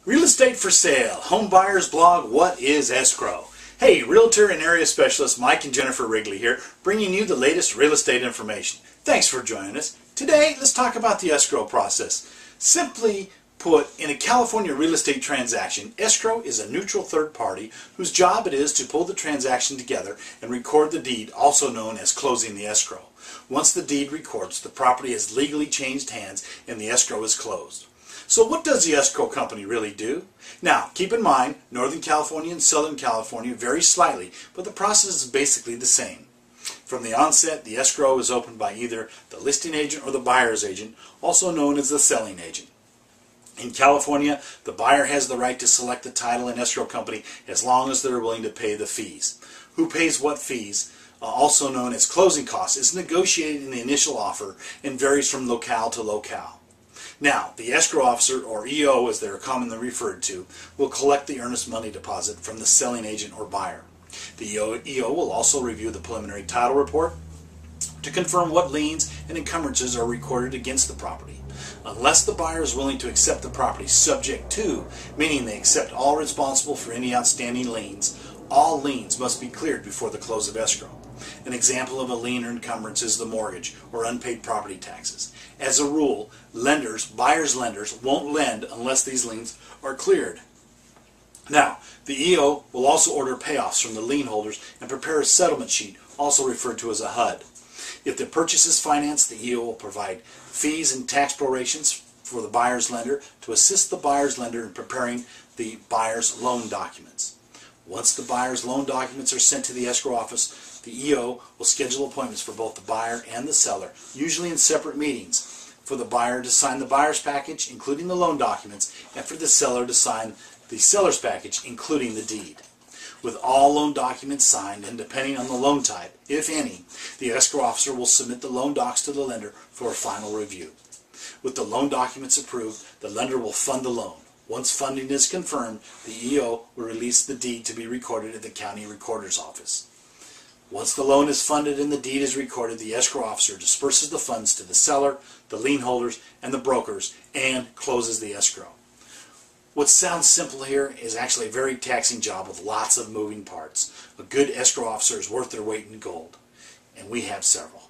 Real estate for sale, home buyers blog, what is escrow? Hey, Realtor and area specialist Mike and Jennifer Rigley here, bringing you the latest real estate information. Thanks for joining us. Today, let's talk about the escrow process. Simply put, in a California real estate transaction, escrow is a neutral third party whose job it is to pull the transaction together and record the deed, also known as closing the escrow. Once the deed records, the property has legally changed hands and the escrow is closed. So what does the escrow company really do? Now, keep in mind, Northern California and Southern California vary slightly, but the process is basically the same. From the onset, the escrow is opened by either the listing agent or the buyer's agent, also known as the selling agent. In California, the buyer has the right to select the title and escrow company as long as they're willing to pay the fees. Who pays what fees, also known as closing costs, is negotiated in the initial offer and varies from locale to locale. Now, the escrow officer, or EO as they're commonly referred to, will collect the earnest money deposit from the selling agent or buyer. The EO will also review the preliminary title report to confirm what liens and encumbrances are recorded against the property. Unless the buyer is willing to accept the property subject to, meaning they accept all responsible for any outstanding liens, all liens must be cleared before the close of escrow. An example of a lien or encumbrance is the mortgage or unpaid property taxes. As a rule, buyer's lenders won't lend unless these liens are cleared. Now, the EO will also order payoffs from the lien holders and prepare a settlement sheet, also referred to as a HUD. If the purchase is financed, the EO will provide fees and tax prorations for the buyer's lender to assist the buyer's lender in preparing the buyer's loan documents. Once the buyer's loan documents are sent to the escrow office, the EO will schedule appointments for both the buyer and the seller, usually in separate meetings, for the buyer to sign the buyer's package, including the loan documents, and for the seller to sign the seller's package, including the deed. With all loan documents signed, and depending on the loan type, if any, the escrow officer will submit the loan docs to the lender for a final review. With the loan documents approved, the lender will fund the loan. Once funding is confirmed, the EO will release the deed to be recorded at the county recorder's office. Once the loan is funded and the deed is recorded, the escrow officer disperses the funds to the seller, the lien holders, and the brokers, and closes the escrow. What sounds simple here is actually a very taxing job with lots of moving parts. A good escrow officer is worth their weight in gold, and we have several.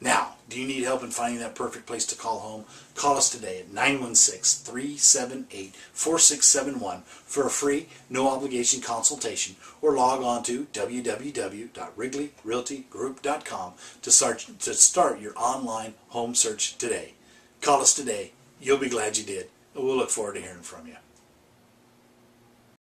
Now, do you need help in finding that perfect place to call home? Call us today at 916-378-4671 for a free, no-obligation consultation, or log on to www.wrigleyrealtygroup.com to start your online home search today. Call us today. You'll be glad you did, and we'll look forward to hearing from you.